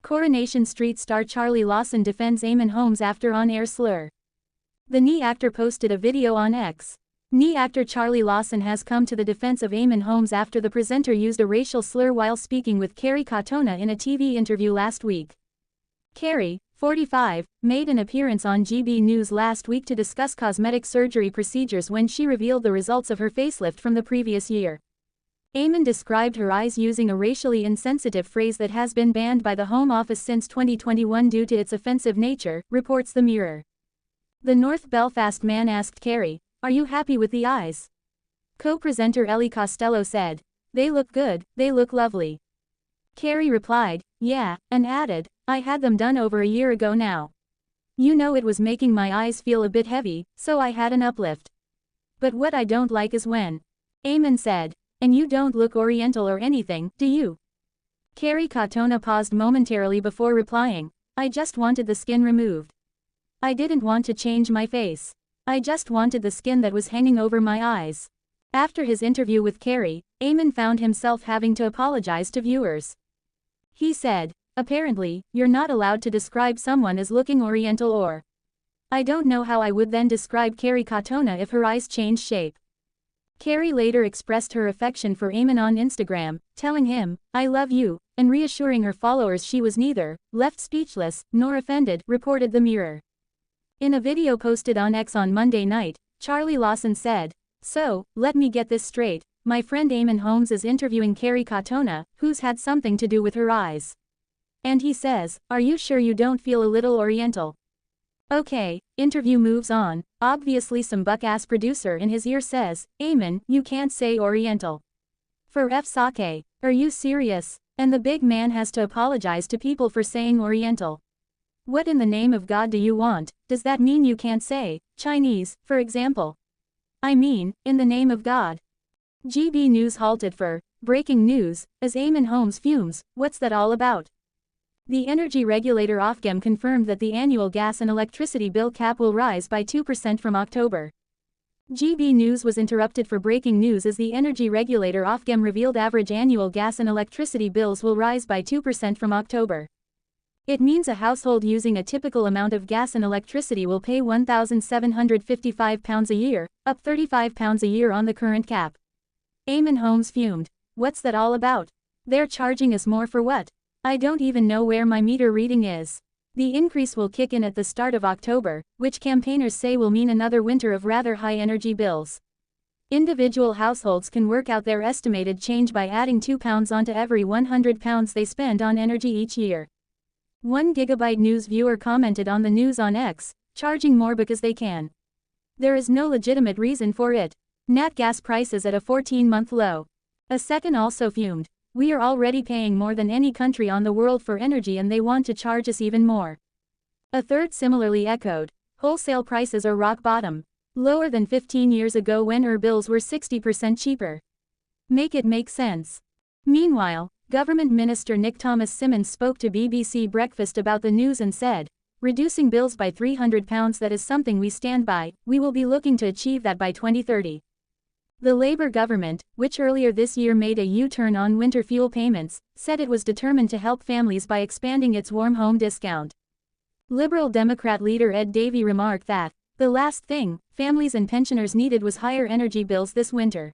Coronation Street star Charlie Lawson defends Eamonn Holmes after on-air slur. The knee actor posted a video on X. Knee actor Charlie Lawson has come to the defense of Eamonn Holmes after the presenter used a racial slur while speaking with Kerry Katona in a TV interview last week. Kerry, 45, made an appearance on GB News last week to discuss cosmetic surgery procedures when she revealed the results of her facelift from the previous year. Eamonn described her eyes using a racially insensitive phrase that has been banned by the Home Office since 2021 due to its offensive nature, reports The Mirror. The North Belfast man asked Kerry, "Are you happy with the eyes?" Co-presenter Ellie Costello said, "They look good, they look lovely." Kerry replied, "Yeah," and added, "I had them done over a year ago now. You know, it was making my eyes feel a bit heavy, so I had an uplift. But what I don't like is when..." Eamonn said, "And you don't look Oriental or anything, do you?" Kerry Katona paused momentarily before replying, "I just wanted the skin removed. I didn't want to change my face. I just wanted the skin that was hanging over my eyes." After his interview with Kerry, Eamonn found himself having to apologize to viewers. He said, "Apparently, you're not allowed to describe someone as looking Oriental or..." "I don't know how I would then describe Kerry Katona if her eyes changed shape." Kerry later expressed her affection for Eamonn on Instagram, telling him, "I love you," and reassuring her followers she was neither left speechless nor offended, reported The Mirror. In a video posted on X on Monday night, Charlie Lawson said, "So, let me get this straight, my friend Eamonn Holmes is interviewing Kerry Katona, who's had something to do with her eyes. And he says, 'Are you sure you don't feel a little Oriental?' Okay, interview moves on. Obviously some buck-ass producer in his ear says, 'Eamonn, you can't say Oriental. For F's sake, are you serious?' And the big man has to apologize to people for saying Oriental. What in the name of God do you want? Does that mean you can't say Chinese, for example? I mean, in the name of God." GB News halted for breaking news as Eamonn Holmes fumes. What's that all about? The energy regulator Ofgem confirmed that the annual gas and electricity bill cap will rise by 2% from October. GB News was interrupted for breaking news as the energy regulator Ofgem revealed average annual gas and electricity bills will rise by 2% from October. It means a household using a typical amount of gas and electricity will pay £1,755 a year, up £35 a year on the current cap. Eamonn Holmes fumed. "What's that all about? They're charging us more for what? I don't even know where my meter reading is." The increase will kick in at the start of October, which campaigners say will mean another winter of rather high energy bills. Individual households can work out their estimated change by adding £2 onto every £100 they spend on energy each year. 1 GB News viewer commented on the news on X, "Charging more because they can. There is no legitimate reason for it. Nat gas prices at a 14-month low." A second also fumed, "We are already paying more than any country on the world for energy and they want to charge us even more." A third similarly echoed, "Wholesale prices are rock bottom. Lower than 15 years ago when our bills were 60% cheaper. Make it make sense." Meanwhile, Government Minister Nick Thomas-Symonds spoke to BBC Breakfast about the news and said, "Reducing bills by £300, that is something we stand by. We will be looking to achieve that by 2030. The Labour government, which earlier this year made a U-turn on winter fuel payments, said it was determined to help families by expanding its warm home discount. Liberal Democrat leader Ed Davey remarked that, "The last thing families and pensioners needed was higher energy bills this winter."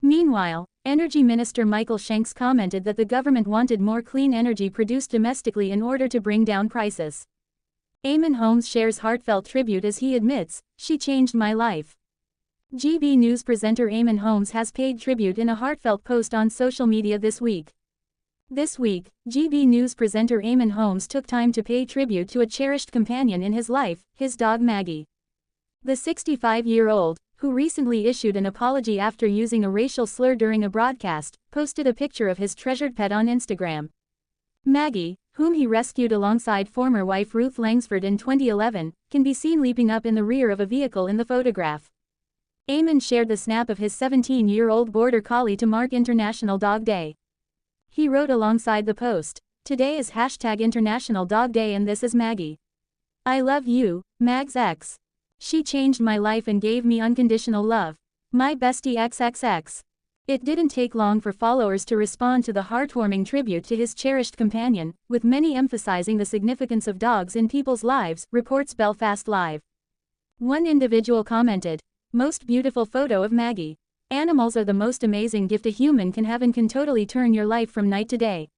Meanwhile, Energy Minister Michael Shanks commented that the government wanted more clean energy produced domestically in order to bring down prices. Eamonn Holmes shares heartfelt tribute as he admits, "She changed my life." GB News presenter Eamonn Holmes has paid tribute in a heartfelt post on social media this week. This week, GB News presenter Eamonn Holmes took time to pay tribute to a cherished companion in his life, his dog Maggie. The 65-year-old, who recently issued an apology after using a racial slur during a broadcast, posted a picture of his treasured pet on Instagram. Maggie, whom he rescued alongside former wife Ruth Langsford in 2011, can be seen leaping up in the rear of a vehicle in the photograph. Eamonn shared the snap of his 17-year-old border collie to mark International Dog Day. He wrote alongside the post, "Today is #International Dog Day and this is Maggie. I love you, Mags X. She changed my life and gave me unconditional love. My bestie XXX." It didn't take long for followers to respond to the heartwarming tribute to his cherished companion, with many emphasizing the significance of dogs in people's lives, reports Belfast Live. One individual commented, "Most beautiful photo of Maggie. Animals are the most amazing gift a human can have and can totally turn your life from night to day."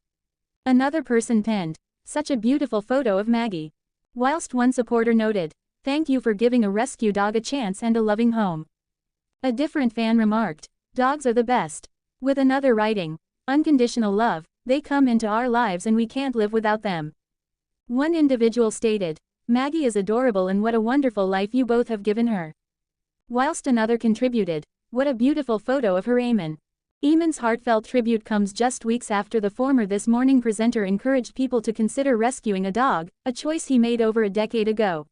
Another person penned, "Such a beautiful photo of Maggie." Whilst one supporter noted, "Thank you for giving a rescue dog a chance and a loving home." A different fan remarked, "Dogs are the best." With another writing, "Unconditional love, they come into our lives and we can't live without them." One individual stated, "Maggie is adorable and what a wonderful life you both have given her." Whilst another contributed, "What a beautiful photo of her Eamonn." Eamonn's heartfelt tribute comes just weeks after the former This Morning presenter encouraged people to consider rescuing a dog, a choice he made over a decade ago.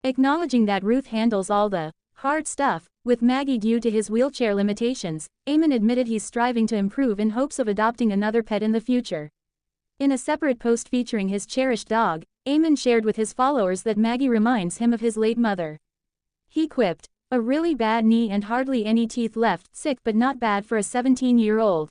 Acknowledging that Ruth handles all the hard stuff with Maggie due to his wheelchair limitations, Eamonn admitted he's striving to improve in hopes of adopting another pet in the future. In a separate post featuring his cherished dog, Eamonn shared with his followers that Maggie reminds him of his late mother. He quipped, "A really bad knee and hardly any teeth left, sick but not bad for a 17-year-old.